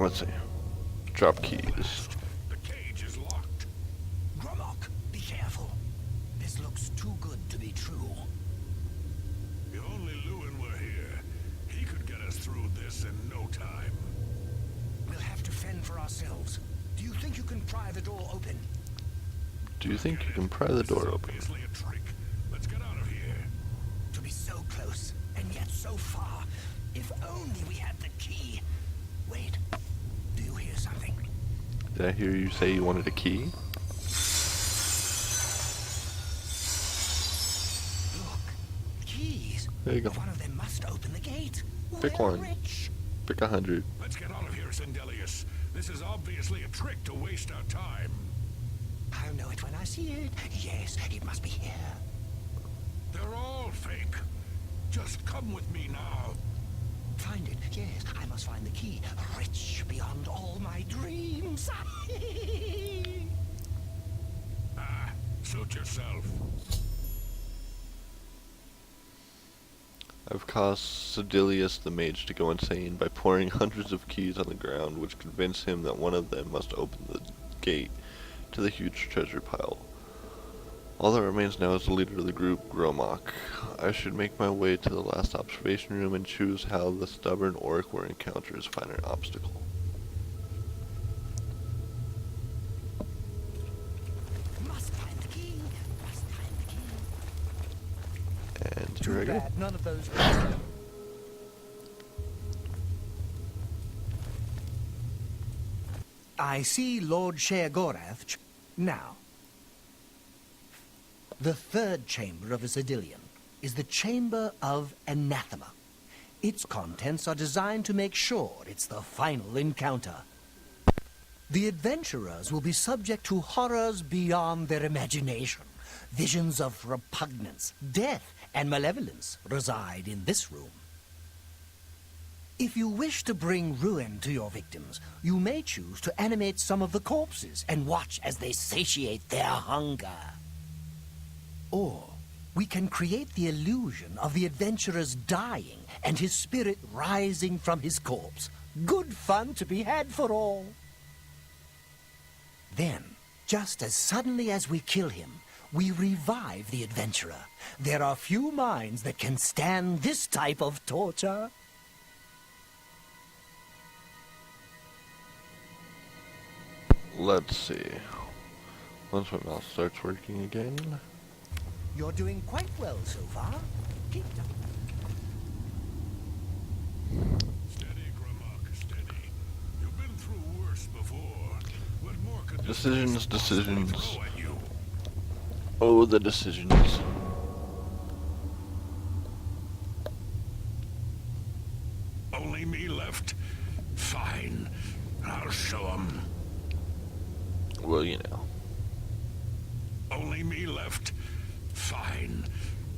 Let's see. Drop keys. The cage is locked. Gromok, be careful. This looks too good to be true. If only Lewin were here, he could get us through this in no time. We'll have to fend for ourselves. Do you think you can pry the door open? Do you think you can pry the door open? Obviously a trick. Let's get out of here. To be so close, and yet so far. If only we had the key. Wait, do you hear something? Did I hear you say you wanted a key? Look, keys. There you go. One of them must open the gate. Pick We're one. rich. Pick 100. Let's get out of here, Sindelius. This is obviously a trick to waste our time. I'll know it when I see it. Yes, it must be here. They're all fake. Just come with me now. Find it. Yes, I must find the key. Rich beyond all my dreams. Suit yourself. I've caused Sedilius the mage to go insane by pouring hundreds of keys on the ground, which convince him that one of them must open the gate to the huge treasure pile. All that remains now is the leader of the group, Gromok. I should make my way to the last observation room and choose how the stubborn orc will encounter his final obstacle. Must find the key. Must find the key. And Too here I go. bad none of those. I see Lord Sheagorath now. The third chamber of a Zedilian is the Chamber of Anathema. Its contents are designed to make sure it's the final encounter. The adventurers will be subject to horrors beyond their imagination. Visions of repugnance, death, and malevolence reside in this room. If you wish to bring ruin to your victims, you may choose to animate some of the corpses and watch as they satiate their hunger. Or we can create the illusion of the adventurer's dying and his spirit rising from his corpse. Good fun to be had for all. Then, just as suddenly as we kill him, we revive the adventurer. There are few minds that can stand this type of torture. Let's see. Once my mouse starts working again. You're doing quite well so far. Keep it up. Steady, Gromok, steady. You've been through worse before. What more could this Decisions, place possibly decisions. throw at you? Oh, the decisions. Only me left? Fine. I'll show 'em. Well, you know. Only me left? Fine.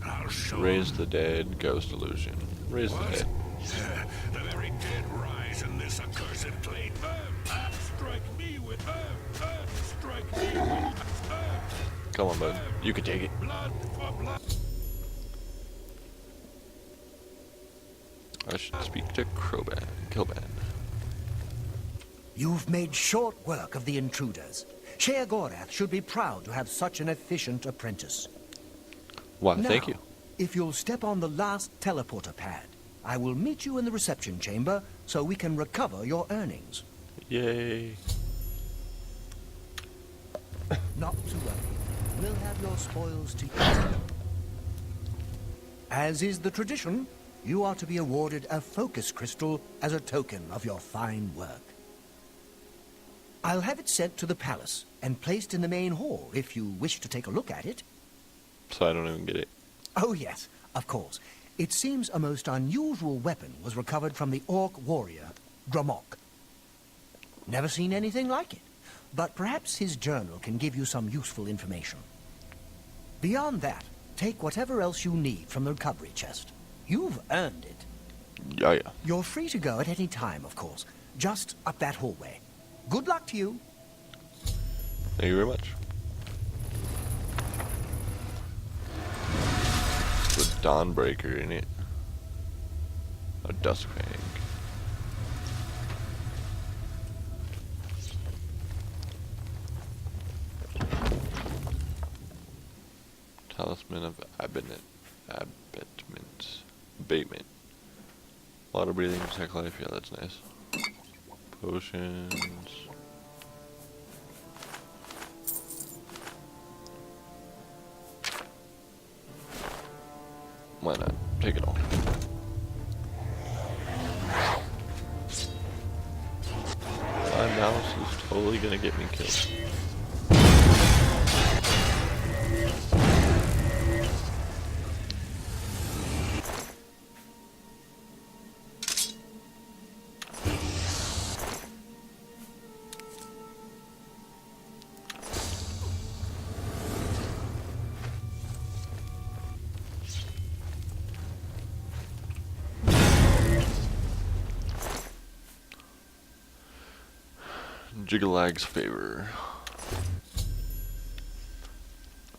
I'll show 'em. Raise the dead, ghost illusion. Raise the What? dead. The very dead rise in this accursed plane. Strike me with strike me with Come on, bud. You can take it. blood for blood. I should speak to Kroban. Kilban. You've made short work of the intruders. Sheagorath should be proud to have such an efficient apprentice. Why, Now, thank you. if you'll step on the last teleporter pad, I will meet you in the reception chamber so we can recover your earnings. Yay. Not to worry. We'll have your spoils to eat. As is the tradition, you are to be awarded a focus crystal as a token of your fine work. I'll have it sent to the palace and placed in the main hall if you wish to take a look at it. So I don't even get it. Oh, yes, of course. It seems a most unusual weapon was recovered from the orc warrior, Gromok. Never seen anything like it, but perhaps his journal can give you some useful information. Beyond that, take whatever else you need from the recovery chest. You've earned it. Yeah. You're free to go at any time, of course, just up that hallway. Good luck to you. Thank you very much. The Dawnbreaker in it. A Duskfang. Talisman of Abatement. Water breathing, protect life. Yeah, that's nice. Potions. Why not? Take it all. My mouse is totally gonna get me killed. Jigalag's favor.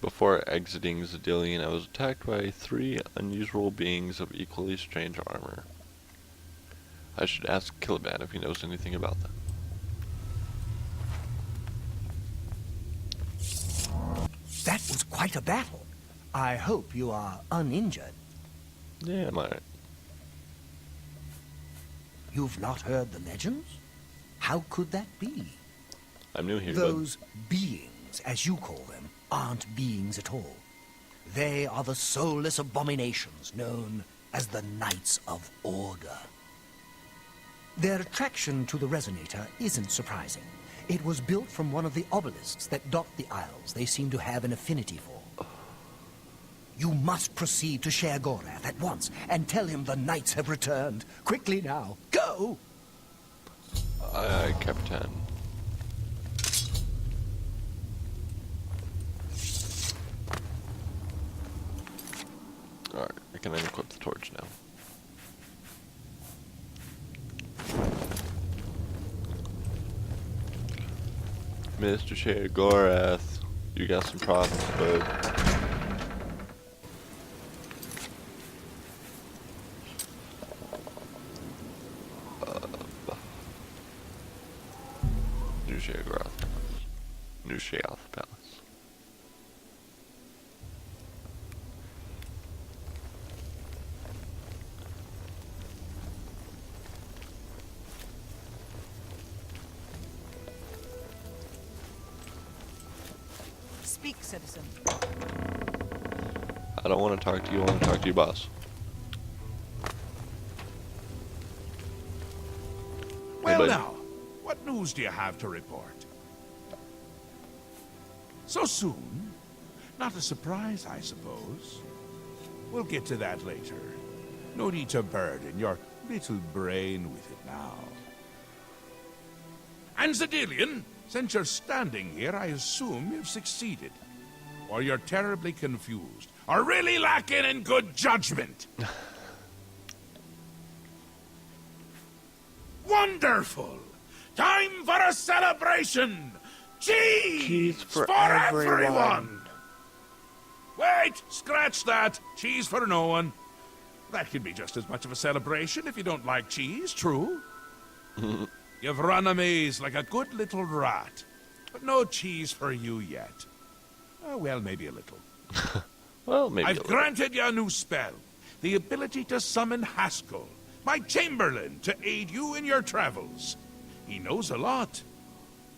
Before exiting Zadillion, I was attacked by 3 unusual beings of equally strange armor. I should ask Caliban if he knows anything about them. That was quite a battle. I hope you are uninjured. Yeah, I'm alright. You've not heard the legends? How could that be? I'm new here, Those beings, as you call them, aren't beings at all. They are the soulless abominations known as the Knights of Order. Their attraction to the resonator isn't surprising. It was built from one of the obelisks that dot the isles they seem to have an affinity for. You must proceed to Sher Gorath at once and tell him the knights have returned. Quickly now, go! Aye, Captain. Alright, I can unequip the torch now. Mr. Sher Gorath, you got some problems, bud. New Sher Gorath Palace. New Sheoth Palace. Speak, citizen. I don't want to talk to you, I want to talk to your boss. Well bud. now, what news do you have to report? So soon? Not a surprise, I suppose. We'll get to that later. No need to burden your little brain with it now. And Zadillion, since you're standing here, I assume you've succeeded. Or you're terribly confused, or really lacking in good judgment. Wonderful! Time for a celebration! Cheese, Cheese for everyone! Wait! Scratch that! Cheese for no one. That can be just as much of a celebration if you don't like cheese, true? You've run a maze like a good little rat. But no cheese for you yet. Oh, well, maybe a little. Well, maybe I've granted you a new spell. The ability to summon Haskell, my Chamberlain, to aid you in your travels. He knows a lot.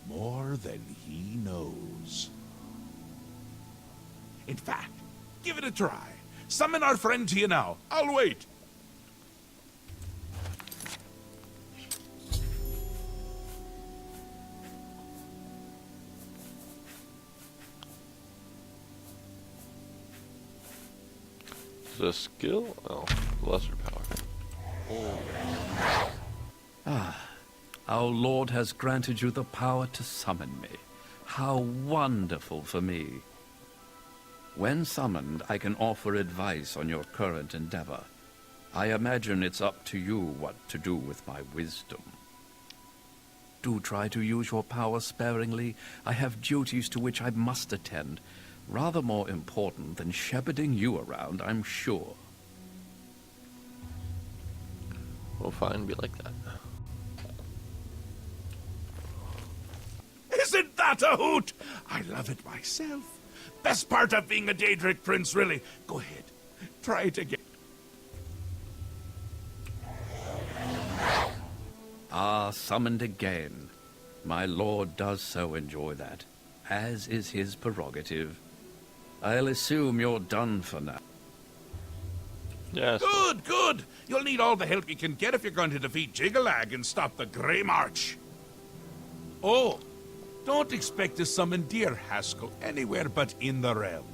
More than he knows. In fact, give it a try. Summon our friend to you now. I'll wait. The skill? Oh, lesser power. Our Lord has granted you the power to summon me. How wonderful for me. When summoned, I can offer advice on your current endeavor. I imagine it's up to you what to do with my wisdom. Do try to use your power sparingly. I have duties to which I must attend. Rather more important than shepherding you around, I'm sure. Well, fine, be like that. Isn't that a hoot? I love it myself. Best part of being a Daedric prince, really. Go ahead. Try it again. Ah, summoned again. My lord does so enjoy that, as is his prerogative. I'll assume you're done for now. Yes. Good, good. You'll need all the help you can get if you're going to defeat Jiggalag and stop the Grey March. Oh, don't expect to summon dear Haskell anywhere but in the realm.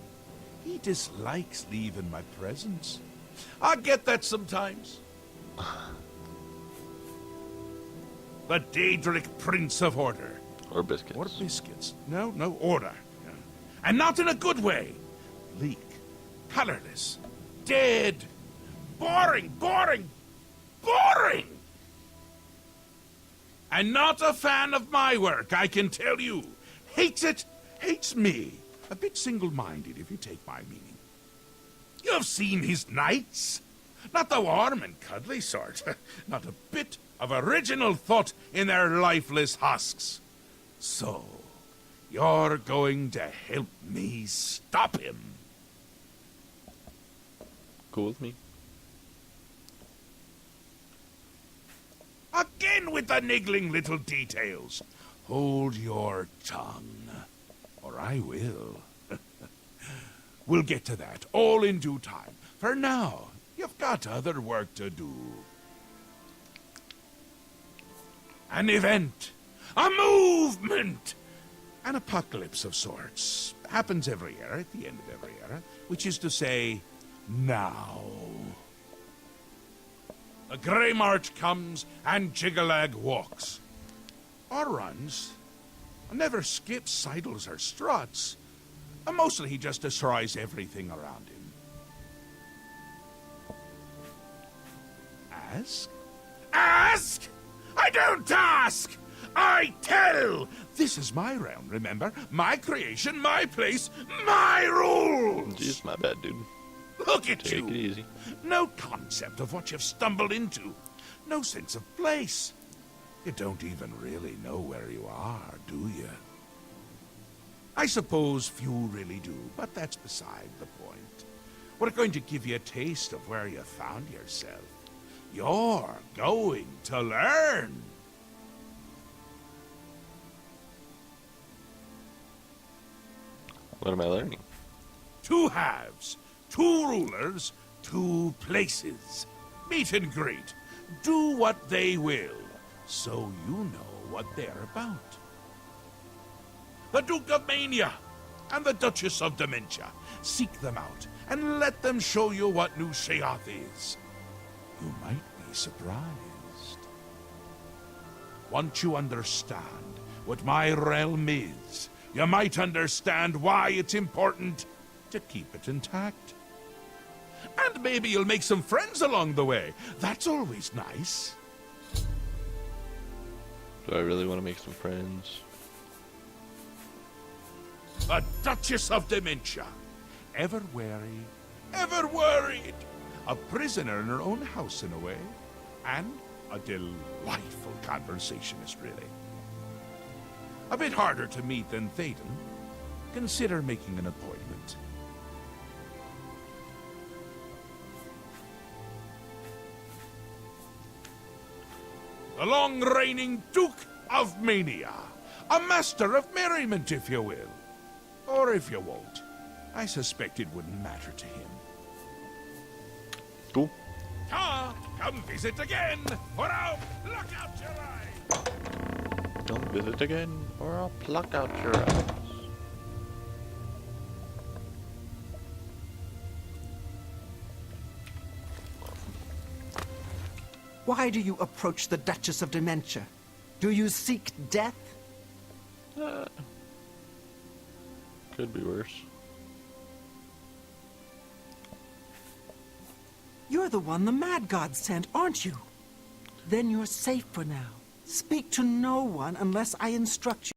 He dislikes leaving my presence. I get that sometimes. The Daedric Prince of Order. Or biscuits. Or biscuits. No, order. And not in a good way. Bleak, colorless, dead, boring. And not a fan of my work, I can tell you. Hates it, hates me. A bit single-minded, if you take my meaning. You've seen his knights. Not the warm and cuddly sort. Not a bit of original thought in their lifeless husks. So, you're going to help me stop him. Cool with me. Again with the niggling little details. Hold your tongue, or I will. We'll get to that, all in due time. For now, you've got other work to do. An event, a movement, an apocalypse of sorts. Happens every era, at the end of every era, which is to say, now. The Grey March comes and Jiggalag walks. Or runs. Never skips, sidles, or struts. Mostly he just destroys everything around him. Ask? Ask? I don't ask! I tell! This is my realm, remember? My creation, my place, my rules! Jeez, my bad, dude. Look at Take you! it easy. No concept of what you've stumbled into. No sense of place. You don't even really know where you are, do you? I suppose few really do, but that's beside the point. We're going to give you a taste of where you found yourself. You're going to learn. What am I learning? Two halves, two rulers, two places. Meet and greet. Do what they will, so you know what they're about. The Duke of Mania and the Duchess of Dementia. Seek them out and let them show you what New Sheoth is. You might be surprised. Once you understand what my realm is, you might understand why it's important to keep it intact. And maybe you'll make some friends along the way. That's always nice. Do I really want to make some friends? The Duchess of Dementia. Ever wary, ever worried. A prisoner in her own house in a way. And a delightful conversationist, really. A bit harder to meet than Théoden. Consider making an appointment. The long-reigning Duke of Mania. A master of merriment, if you will. Or if you won't. I suspect it wouldn't matter to him. Cool. Come visit again, or I'll pluck out your eye. Don't visit again, or I'll pluck out your eyes. Why do you approach the Duchess of Dementia? Do you seek death? Could be worse. You're the one the Mad God sent, aren't you? Then you're safe for now. Speak to no one unless I instruct you.